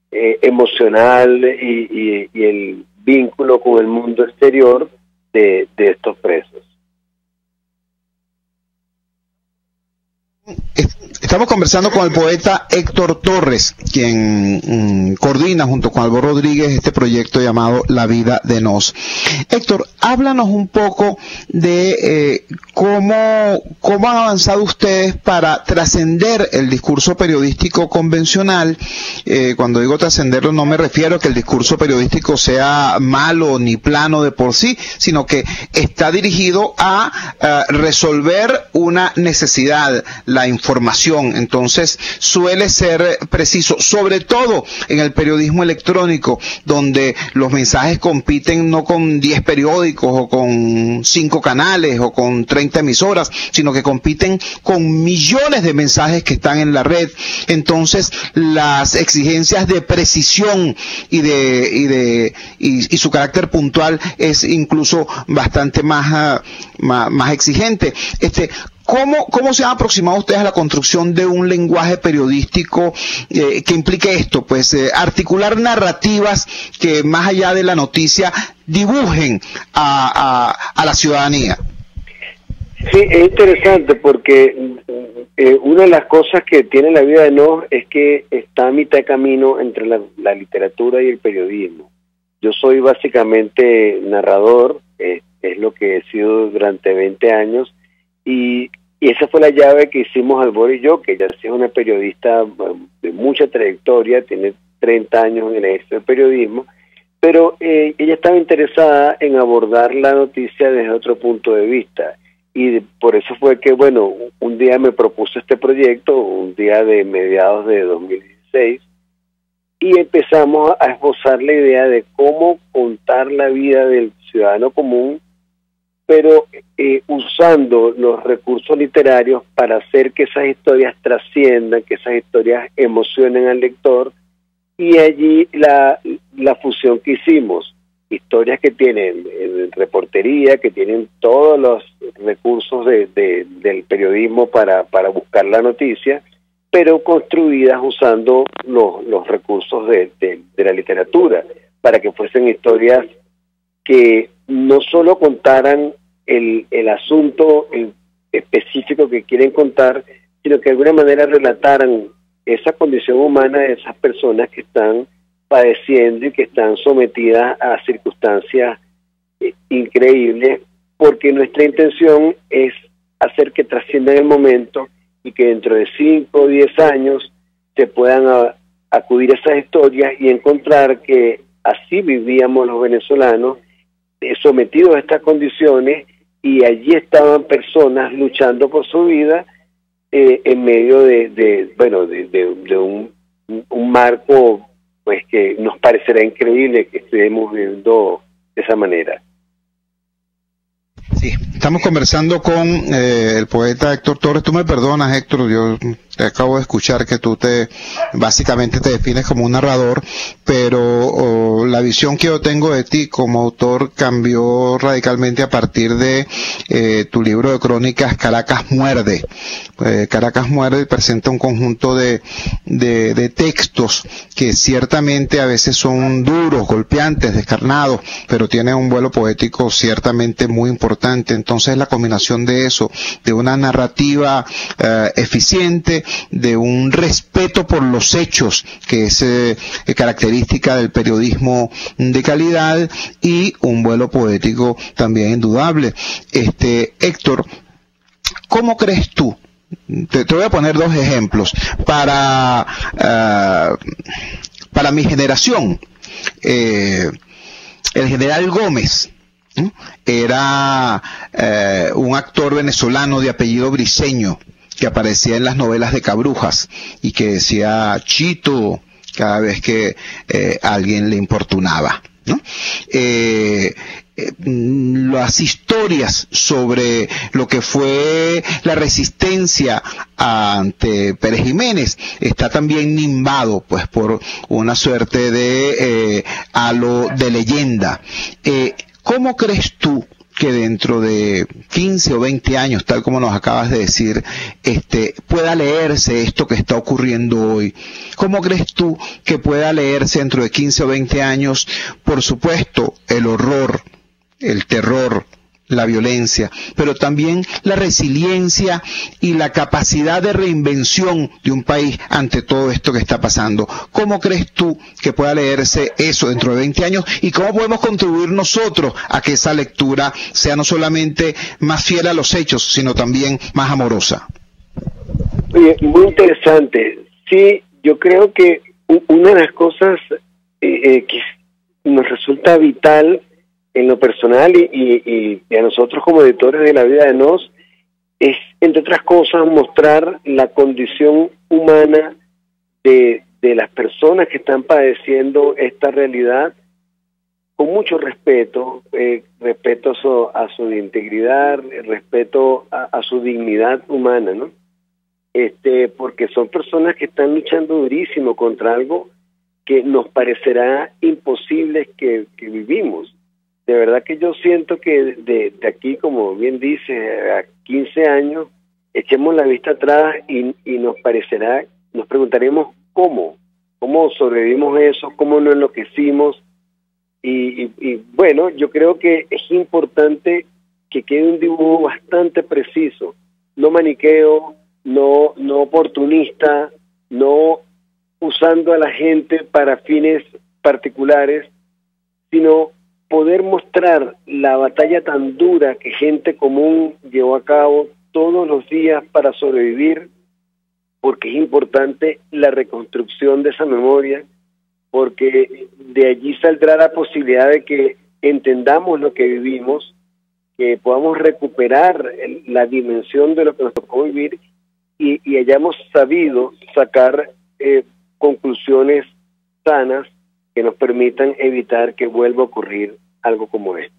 emocional y el vínculo con el mundo exterior de estos presos. Estamos conversando con el poeta Héctor Torres, quien coordina junto con Albor Rodríguez este proyecto llamado La Vida de Nos. Héctor, háblanos un poco de cómo han avanzado ustedes para trascender el discurso periodístico convencional. Cuando digo trascenderlo, no me refiero a que el discurso periodístico sea malo ni plano de por sí, sino que está dirigido a resolver una necesidad, la información. Entonces suele ser preciso, sobre todo en el periodismo electrónico, donde los mensajes compiten no con 10 periódicos o con 5 canales o con 30 emisoras, sino que compiten con millones de mensajes que están en la red. Entonces las exigencias de precisión y su carácter puntual es incluso bastante más exigente. ¿Cómo se han aproximado ustedes a la construcción de un lenguaje periodístico que implique esto? Pues articular narrativas que más allá de la noticia dibujen a la ciudadanía. Sí, es interesante porque una de las cosas que tiene La Vida de Nos es que está a mitad de camino entre la literatura y el periodismo. Yo soy básicamente narrador, es lo que he sido durante 20 años, y esa fue la llave que hicimos Albor y yo, que ella es una periodista de mucha trayectoria, tiene 30 años en esto de periodismo, pero ella estaba interesada en abordar la noticia desde otro punto de vista, y por eso fue que, bueno, un día me propuso este proyecto, un día de mediados de 2016, y empezamos a esbozar la idea de cómo contar la vida del ciudadano común, pero usando los recursos literarios para hacer que esas historias trasciendan, que esas historias emocionen al lector, y allí la fusión que hicimos, historias que tienen reportería, que tienen todos los recursos del periodismo para buscar la noticia, pero construidas usando los recursos de la literatura, para que fuesen historias que no solo contaran el asunto específico que quieren contar, sino que de alguna manera relataran esa condición humana de esas personas que están padeciendo y que están sometidas a circunstancias increíbles, porque nuestra intención es hacer que trasciendan el momento y que dentro de 5 o 10 años se puedan acudir a esas historias y encontrar que así vivíamos los venezolanos, sometidos a estas condiciones, y allí estaban personas luchando por su vida en medio de un marco pues que nos parecerá increíble que estemos viviendo de esa manera. Sí, estamos conversando con el poeta Héctor Torres. Tú me perdonas, Héctor, yo te acabo de escuchar que tú básicamente te defines como un narrador, pero la visión que yo tengo de ti como autor cambió radicalmente a partir de tu libro de crónicas Caracas Muerde. Caracas Muerde presenta un conjunto de textos que ciertamente a veces son duros, golpeantes, descarnados, pero tienen un vuelo poético ciertamente muy importante. Entonces la combinación de eso, de una narrativa eficiente, de un respeto por los hechos, que es característica del periodismo de calidad, y un vuelo poético también indudable. Héctor, ¿cómo crees tú? Te voy a poner 2 ejemplos. Para mi generación, el general Gómez era un actor venezolano de apellido Briceño, que aparecía en las novelas de Cabrujas y que decía Chito cada vez que alguien le importunaba, ¿no? Las historias sobre lo que fue la resistencia ante Pérez Jiménez está también nimbado pues por una suerte de halo de leyenda. ¿Cómo crees tú que dentro de 15 o 20 años, tal como nos acabas de decir, pueda leerse esto que está ocurriendo hoy? ¿Cómo crees tú que pueda leerse dentro de 15 o 20 años, por supuesto, el horror, el terror, la violencia, pero también la resiliencia y la capacidad de reinvención de un país ante todo esto que está pasando? ¿Cómo crees tú que pueda leerse eso dentro de 20 años y cómo podemos contribuir nosotros a que esa lectura sea no solamente más fiel a los hechos, sino también más amorosa? Oye, muy interesante. Sí, yo creo que una de las cosas que nos resulta vital en lo personal y a nosotros como editores de La Vida de Nos es, entre otras cosas, mostrar la condición humana de las personas que están padeciendo esta realidad con mucho respeto, respeto a su integridad, respeto a su dignidad humana, ¿no? Porque son personas que están luchando durísimo contra algo que nos parecerá imposible que vivimos. De verdad que yo siento que de aquí, como bien dice, a 15 años, echemos la vista atrás y nos preguntaremos cómo sobrevivimos eso, cómo nos enloquecimos. Y bueno, yo creo que es importante que quede un dibujo bastante preciso, no maniqueo, no oportunista, no usando a la gente para fines particulares, sino poder mostrar la batalla tan dura que gente común llevó a cabo todos los días para sobrevivir, porque es importante la reconstrucción de esa memoria, porque de allí saldrá la posibilidad de que entendamos lo que vivimos, que podamos recuperar la dimensión de lo que nos tocó vivir y hayamos sabido sacar conclusiones sanas que nos permitan evitar que vuelva a ocurrir algo como esto.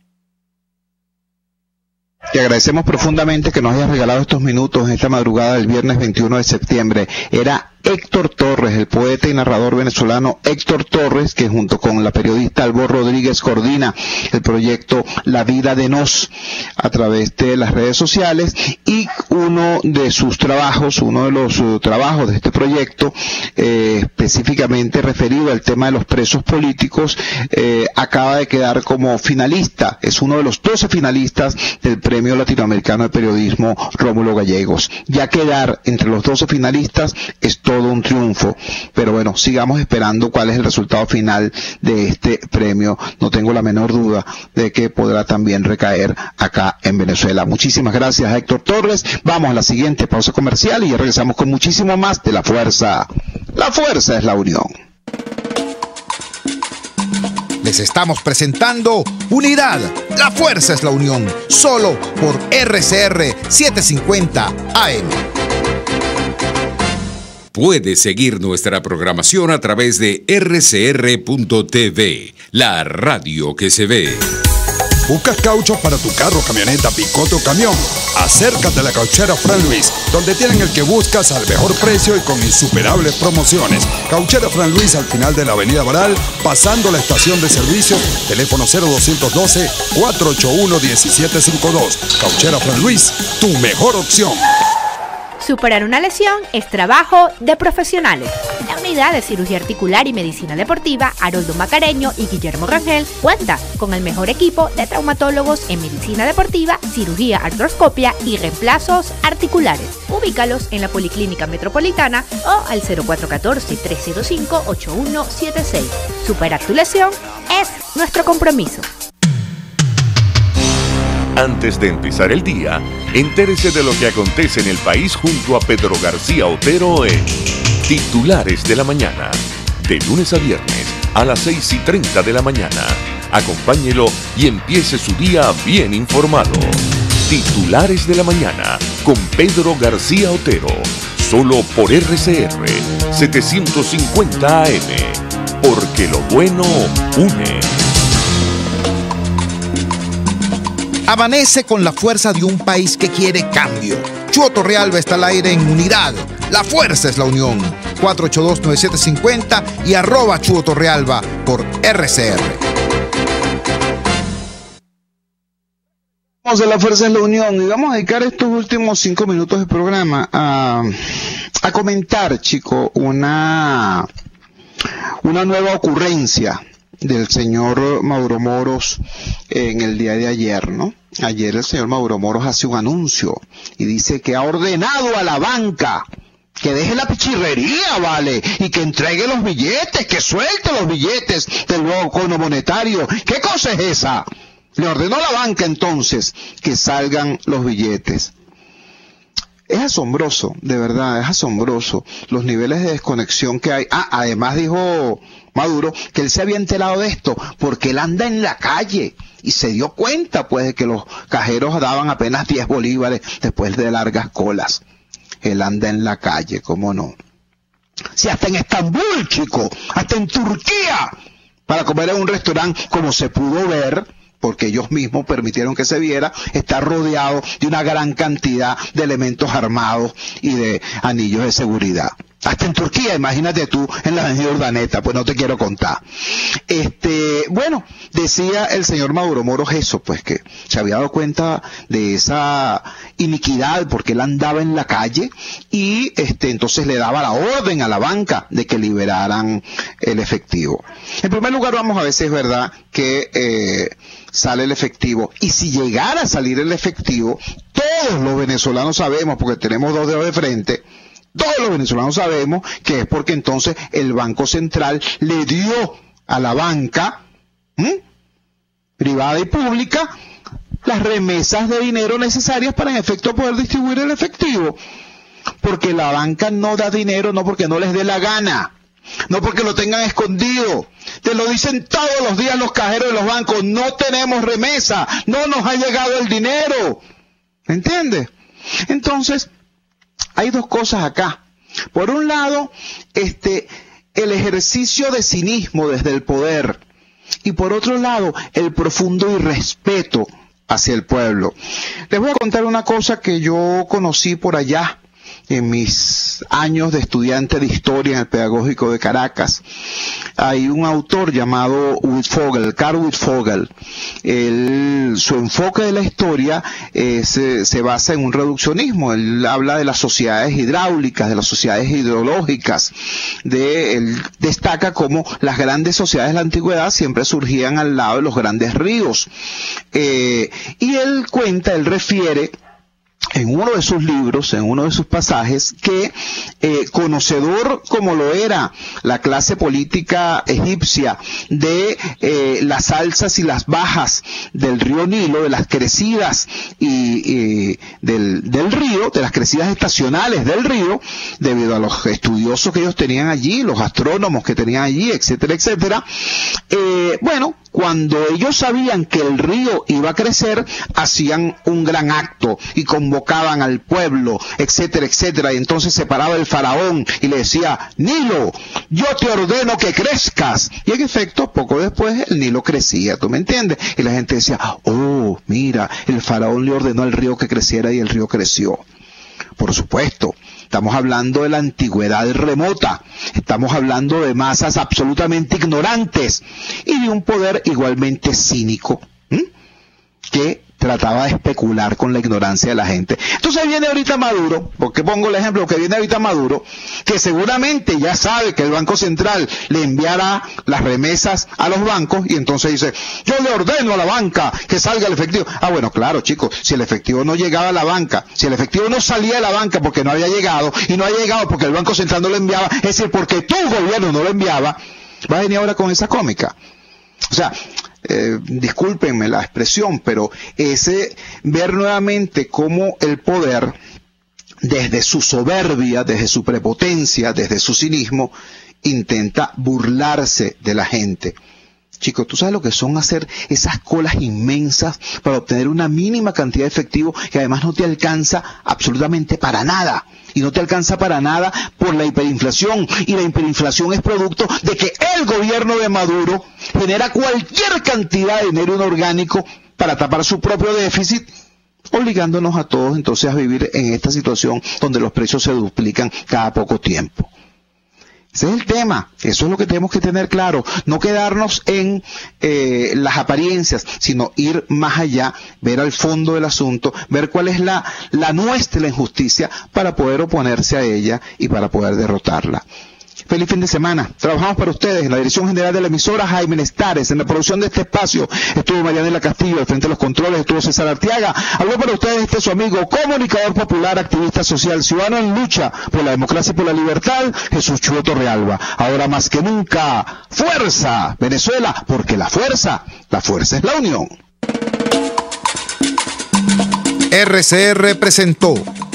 Te agradecemos profundamente que nos hayas regalado estos minutos en esta madrugada del viernes 21 de septiembre. Era Héctor Torres, el poeta y narrador venezolano Héctor Torres, que junto con la periodista Albor Rodríguez coordina el proyecto La Vida de Nos a través de las redes sociales, y uno de los trabajos de este proyecto, específicamente referido al tema de los presos políticos, acaba de quedar como finalista. Es uno de los 12 finalistas del Premio Latinoamericano de Periodismo Rómulo Gallegos. Ya quedar entre los 12 finalistas es todo un triunfo, pero bueno, sigamos esperando cuál es el resultado final de este premio. No tengo la menor duda de que podrá también recaer acá en Venezuela. Muchísimas gracias, Héctor Torres. Vamos a la siguiente pausa comercial y ya regresamos con muchísimo más de La Fuerza. La Fuerza es la unión. Les estamos presentando Unidad, la fuerza es la unión, solo por RCR 750 AM. Puedes seguir nuestra programación a través de rcr.tv, la radio que se ve. ¿Buscas cauchos para tu carro, camioneta, picote o camión? Acércate a la Cauchera Fran Luis, donde tienen el que buscas al mejor precio y con insuperables promociones. Cauchera Fran Luis, al final de la Avenida Baral, pasando la estación de servicio, teléfono 0212-481-1752. Cauchera Fran Luis, tu mejor opción. Superar una lesión es trabajo de profesionales. La unidad de cirugía articular y medicina deportiva Haroldo Macareño y Guillermo Rangel cuenta con el mejor equipo de traumatólogos en medicina deportiva, cirugía artroscopia y reemplazos articulares. Ubícalos en la Policlínica Metropolitana o al 0414-305-8176. Superar tu lesión es nuestro compromiso. Antes de empezar el día, entérese de lo que acontece en el país junto a Pedro García Otero en Titulares de la Mañana, de lunes a viernes a las 6:30 de la mañana. Acompáñelo y empiece su día bien informado. Titulares de la Mañana con Pedro García Otero, solo por RCR 750 AM, porque lo bueno une. Amanece con la fuerza de un país que quiere cambio. Chuo Torrealba está al aire en Unidad. La fuerza es la unión. 482-9750 y @Chuo Torrealba por RCR. Vamos a La Fuerza es la Unión y vamos a dedicar estos últimos 5 minutos de programa a comentar, chico, una nueva ocurrencia del señor Mauro Moros en el día de ayer, ¿no? Ayer el señor Mauro Moros hace un anuncio y dice que ha ordenado a la banca que deje la pichirrería, ¿vale? Y que entregue los billetes, que suelte los billetes del nuevo cono monetario. ¿Qué cosa es esa? Le ordenó a la banca entonces que salgan los billetes. Es asombroso, de verdad, es asombroso los niveles de desconexión que hay. Además dijo Maduro que él se había enterado de esto porque él anda en la calle y se dio cuenta pues de que los cajeros daban apenas 10 bolívares después de largas colas. Él anda en la calle, ¿cómo no? Si hasta en Estambul, chico, hasta en Turquía, para comer en un restaurante, como se pudo ver, porque ellos mismos permitieron que se viera, está rodeado de una gran cantidad de elementos armados y de anillos de seguridad. Hasta en Turquía, imagínate tú, en la avenida Urdaneta, pues no te quiero contar. Bueno, decía el señor Mauro Moros eso, pues que se había dado cuenta de esa iniquidad porque él andaba en la calle y entonces le daba la orden a la banca de que liberaran el efectivo. En primer lugar, vamos a ver si es verdad que sale el efectivo, y si llegara a salir el efectivo, todos los venezolanos sabemos, porque tenemos dos dedos de frente, todos los venezolanos sabemos que es porque entonces el Banco Central le dio a la banca privada y pública las remesas de dinero necesarias para en efecto poder distribuir el efectivo, porque la banca no da dinero no porque no les dé la gana, no porque lo tengan escondido. Te lo dicen todos los días los cajeros de los bancos: no tenemos remesa, no nos ha llegado el dinero. ¿Entiendes? Entonces, hay dos cosas acá. Por un lado, el ejercicio de cinismo desde el poder y por otro lado el profundo irrespeto hacia el pueblo. Les voy a contar una cosa que yo conocí por allá en mis años de estudiante de historia en el Pedagógico de Caracas. Hay un autor llamado Carl Wittfogel. Su enfoque de la historia se basa en un reduccionismo. Él habla de las sociedades hidráulicas, de las sociedades hidrológicas. Él destaca cómo las grandes sociedades de la antigüedad siempre surgían al lado de los grandes ríos. Y él refiere en uno de sus libros, en uno de sus pasajes, que conocedor como lo era la clase política egipcia de las alzas y las bajas del río Nilo, de las crecidas del río, de las crecidas estacionales del río, debido a los estudiosos que ellos tenían allí, los astrónomos que tenían allí, etcétera, etcétera. Cuando ellos sabían que el río iba a crecer, hacían un gran acto y convocaban al pueblo, etcétera, etcétera, y entonces se paraba el faraón y le decía: Nilo, yo te ordeno que crezcas. Y en efecto, poco después el Nilo crecía, ¿tú me entiendes? Y la gente decía: oh, mira, el faraón le ordenó al río que creciera y el río creció. Por supuesto, estamos hablando de la antigüedad remota, estamos hablando de masas absolutamente ignorantes y de un poder igualmente cínico, que trataba de especular con la ignorancia de la gente. Entonces viene ahorita Maduro, porque pongo el ejemplo que viene ahorita Maduro, que seguramente ya sabe que el Banco Central le enviará las remesas a los bancos y entonces dice: yo le ordeno a la banca que salga el efectivo. Ah, bueno, claro, chicos, si el efectivo no llegaba a la banca, si el efectivo no salía de la banca porque no había llegado, y no ha llegado porque el Banco Central no lo enviaba, es decir, porque tu gobierno no lo enviaba, va a venir ahora con esa cómica. O sea, discúlpenme la expresión, pero ver nuevamente cómo el poder, desde su soberbia, desde su prepotencia, desde su cinismo, intenta burlarse de la gente. Chicos, ¿tú sabes lo que son hacer esas colas inmensas para obtener una mínima cantidad de efectivo que además no te alcanza absolutamente para nada? Y no te alcanza para nada por la hiperinflación. Y la hiperinflación es producto de que el gobierno de Maduro genera cualquier cantidad de dinero inorgánico para tapar su propio déficit, obligándonos a todos entonces a vivir en esta situación donde los precios se duplican cada poco tiempo. Ese es el tema, eso es lo que tenemos que tener claro, no quedarnos en las apariencias, sino ir más allá, ver al fondo del asunto, ver cuál es la nuestra injusticia para poder oponerse a ella y para poder derrotarla. Feliz fin de semana. Trabajamos para ustedes en la dirección general de la emisora, Jaime Nestares. En la producción de este espacio estuvo Marianela Castillo, al frente de los controles estuvo César Arteaga. Habló para ustedes su amigo, comunicador popular, activista social, ciudadano en lucha por la democracia y por la libertad, Jesús Chuo Torrealba. Ahora más que nunca, fuerza, Venezuela, porque la fuerza es la unión. RCR presentó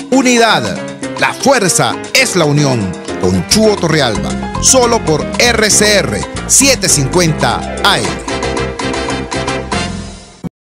Unidad, la fuerza es la unión, con Chuo Torrealba, solo por RCR 750 AM.